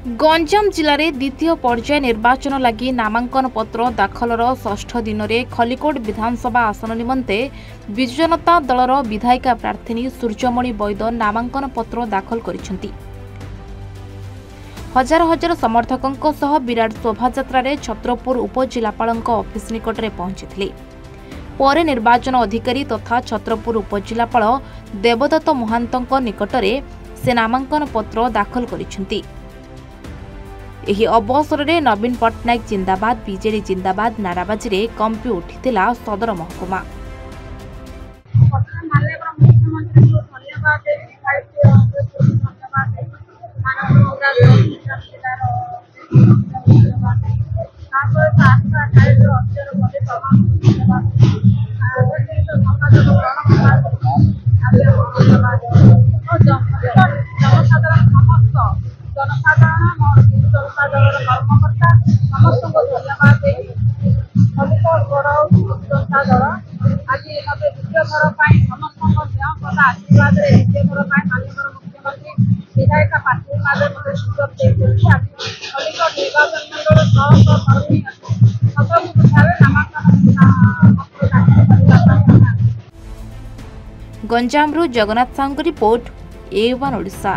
गंजाम जिले में द्वितीय पर्याय निर्वाचन लगी नामांकन पत्र दाखलर षष्ठ दिन में खलिकोट विधानसभा आसन निमंते विजु जनता दलर विधायिका प्रार्थिनी सूर्यमणि वैद नामांकन पत्र दाखल करिसेंती। हजार हजार समर्थकों सह विराट शोभायात्रा रे छत्रपुर उपजिलापाल ऑफिस निकट में पहुंची। परे निर्वाचन अधिकारी तथा छत्रपुर उपजिलापाल देवदत्त महांत निकट में से नामांकन पत्र दाखल करिसेंती। एही अवसर में नवीन पट्टनायक जिंदाबाद बीजेडी जिंदाबाद नाराबाजी रे कंपी उठिथिला सदर महकुमा। गंजामरू जगन्नाथ साहू रिपोर्ट A1 ओडिशा।